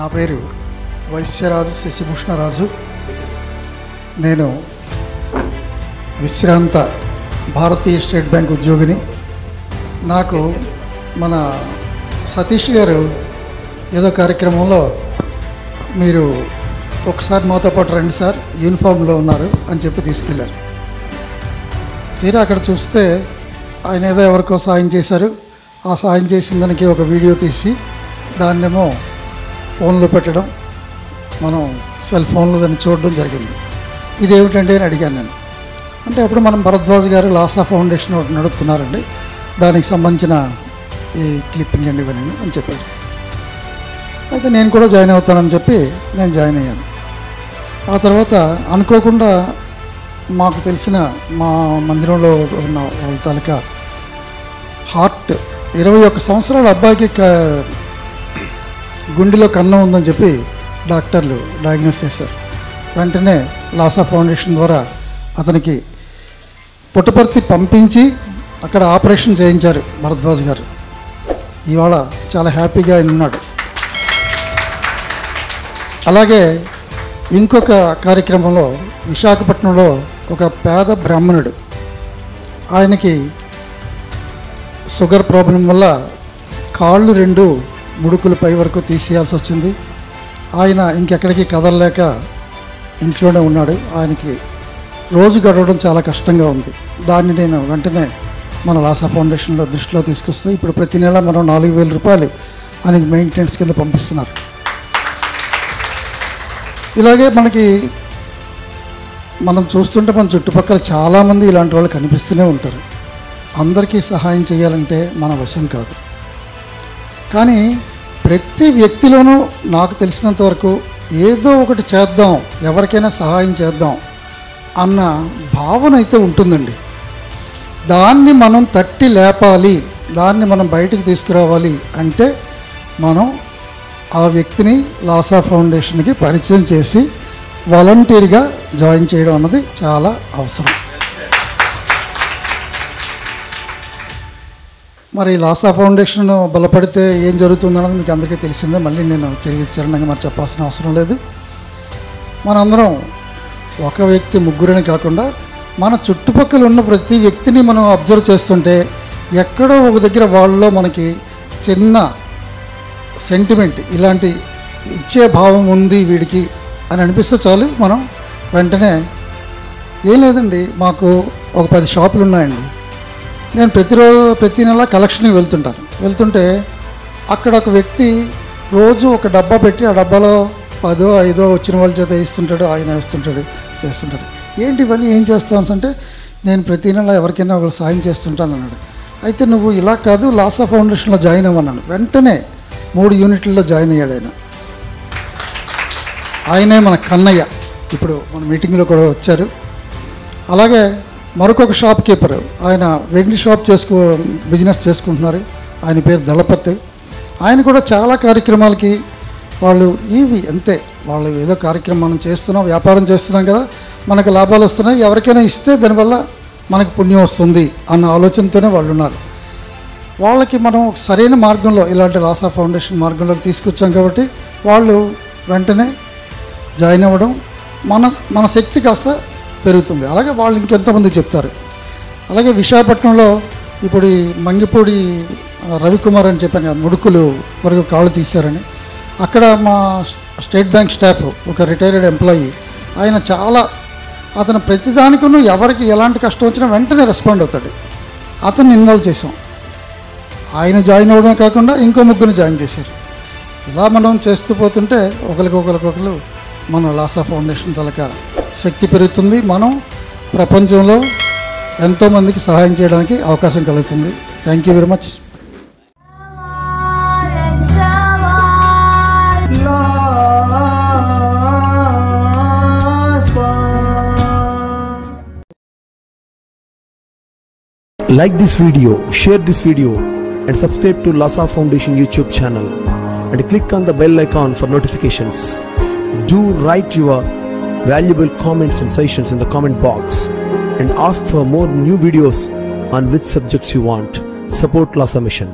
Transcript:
నా పేరు వైశ్యరాజు శశిభూషణరాజు. నేను విశ్రాంత భారతీయ స్టేట్ బ్యాంక్ ఉద్యోగిని. నాకు మన సతీష్ గారు ఏదో కార్యక్రమంలో మీరు ఒకసారి మాతో పాటు రండి సార్, యూనిఫామ్లో ఉన్నారు అని చెప్పి తీసుకెళ్ళారు. తీరా అక్కడ చూస్తే ఆయన ఏదో ఎవరికో సాయం చేశారు. ఆ సాయం చేసిన దానికి ఒక వీడియో తీసి దాన్నేమో ఫోన్లో పెట్టడం, మనం సెల్ ఫోన్లో దాన్ని చూడడం జరిగింది. ఇదేమిటండి అని అడిగాను నేను. అంటే అప్పుడు మనం భరద్వాజ్ గారు లాసా ఫౌండేషన్ ఒకటి నడుపుతున్నారండి, దానికి సంబంధించిన ఈ క్లిప్పింగ్ అండి ఇవన్నీ అని చెప్పారు. అయితే నేను కూడా జాయిన్ అవుతానని చెప్పి నేను జాయిన్ అయ్యాను. ఆ తర్వాత అనుకోకుండా మాకు తెలిసిన మా మందిరంలో ఉన్న వాళ్ళ తాలూకా హార్ట్ 21 సంవత్సరాల అబ్బాయికి గుండెలో కన్నం ఉందని చెప్పి డాక్టర్లు డయాగ్నోస్ చేశారు. వెంటనే లాసా ఫౌండేషన్ ద్వారా అతనికి పుట్టపర్తి పంపించి అక్కడ ఆపరేషన్ చేయించారు భరద్వాజ్ గారు. ఇవాళ చాలా హ్యాపీగా ఆయన ఉన్నాడు. అలాగే ఇంకొక కార్యక్రమంలో విశాఖపట్నంలో ఒక పేద బ్రాహ్మణుడు, ఆయనకి షుగర్ ప్రాబ్లం వల్ల కాళ్ళు 2 ముడుకుల పై వరకు తీసేయాల్సి వచ్చింది. ఆయన ఇంకెక్కడికి కదలలేక ఇంట్లోనే ఉన్నాడు. ఆయనకి రోజు గడవడం చాలా కష్టంగా ఉంది. దాన్ని నేను వెంటనే మన లాసా ఫౌండేషన్లో దృష్టిలో తీసుకొస్తే ఇప్పుడు ప్రతి నెల మనం 4,000 రూపాయలు ఆయనకి మెయింటెనెన్స్ కింద పంపిస్తున్నారు. ఇలాగే మనం చూస్తుంటే మన చుట్టుపక్కల చాలామంది ఇలాంటి వాళ్ళు కనిపిస్తూనే ఉంటారు. అందరికీ సహాయం చేయాలంటే మన వశం కాదు. కానీ ప్రతి వ్యక్తిలోనూ నాకు తెలిసినంత వరకు ఏదో ఒకటి చేద్దాం, ఎవరికైనా సహాయం చేద్దాం అన్న భావన అయితే ఉంటుందండి. దాన్ని మనం తట్టి లేపాలి, దాన్ని మనం బయటికి తీసుకురావాలి అంటే మనం ఆ వ్యక్తిని లాసా ఫౌండేషన్కి పరిచయం చేసి వాలంటీర్గా జాయిన్ చేయడం అన్నది చాలా అవసరం. మరి లాసా ఫౌండేషన్ బలపడితే ఏం జరుగుతుందన్నది మీకు అందరికీ తెలిసిందే. మళ్ళీ నేను చరణంగా మరి చెప్పాల్సిన అవసరం లేదు. మనందరం ఒక వ్యక్తి ముగ్గురని కాకుండా మన చుట్టుపక్కల ఉన్న ప్రతి వ్యక్తిని మనం అబ్జర్వ్ చేస్తుంటే ఎక్కడో ఒక దగ్గర వాళ్ళలో మనకి చిన్న సెంటిమెంట్, ఇలాంటి ఇచ్చే భావం ఉంది వీడికి అని అనిపిస్తే చాలు, మనం వెంటనే ఏం లేదండి, మాకు ఒక 10 షాపులు ఉన్నాయండి. నేను ప్రతి నెల కలెక్షన్కి వెళ్తుంటే అక్కడ ఒక వ్యక్తి రోజు ఒక డబ్బా పెట్టి ఆ డబ్బాలో 10, 5 వచ్చిన వాళ్ళ చేత ఇస్తుంటాడు, ఆయన వేస్తుంటాడు, చేస్తుంటాడు. ఏంటి ఇవన్నీ ఏం చేస్తాను అంటే నేను ప్రతి నెల ఎవరికైనా ఒకరు సాయం చేస్తుంటాను అన్నాడు. అయితే నువ్వు ఇలా కాదు, లాసా ఫౌండేషన్లో జాయిన్ అవ్వన్నాను. వెంటనే 3 యూనిట్లలో జాయిన్ అయ్యాడు. ఆయనే మన కన్నయ్య, ఇప్పుడు మన మీటింగ్లో కూడా వచ్చారు. అలాగే మరొక షాప్ కీపర్, ఆయన వెండి షాప్ బిజినెస్ చేసుకుంటున్నారు. ఆయన పేరు దళపతి. ఆయన కూడా చాలా కార్యక్రమాలకి వాళ్ళు ఇవి అంతే, వాళ్ళు ఏదో కార్యక్రమం మనం చేస్తున్నాం, వ్యాపారం చేస్తున్నాం కదా, మనకు లాభాలు వస్తున్నాయి, ఎవరికైనా ఇస్తే దానివల్ల మనకు పుణ్యం వస్తుంది అన్న ఆలోచనతోనే వాళ్ళు ఉన్నారు. వాళ్ళకి మనం సరైన మార్గంలో, ఇలాంటి లాసా ఫౌండేషన్ మార్గంలోకి తీసుకొచ్చాం కాబట్టి వాళ్ళు వెంటనే జాయిన్ అవ్వడం, మన శక్తి కాస్త పెరుగుతుంది. అలాగే వాళ్ళు ఇంకెంతమంది చెప్తారు. అలాగే విశాఖపట్నంలో ఇప్పుడు ఈ మంగిపూడి రవికుమార్ అని చెప్పాను, ముడుకులు వరకు కాళ్ళు తీశారని, అక్కడ మా స్టేట్ బ్యాంక్ స్టాఫ్ ఒక రిటైర్డ్ ఎంప్లాయీ, ఆయన అతను ప్రతిదానికను ఎవరికి ఎలాంటి కష్టం వచ్చినా వెంటనే రెస్పాండ్ అవుతాడు. అతన్ని ఇన్వాల్వ్ చేసాం. ఆయన జాయిన్ అవ్వడమే కాకుండా ఇంకో 3 జాయిన్ చేశారు. ఇలా మనం చేస్తూ పోతుంటే ఒకరికొకరు మన లాసా ఫౌండేషన్ తలక శక్తి పెరుగుతుంది. మనం ప్రపంచంలో ఎంతోమందికి సహాయం చేయడానికి అవకాశం కలుగుతుంది. Thank you very much. Like this video, share this video and subscribe to Lhasa Foundation YouTube channel and click on the bell icon for notifications. Do write your valuable comments and suggestions in the comment box and ask for more new videos on which subjects you want. Support Lhasa Mission.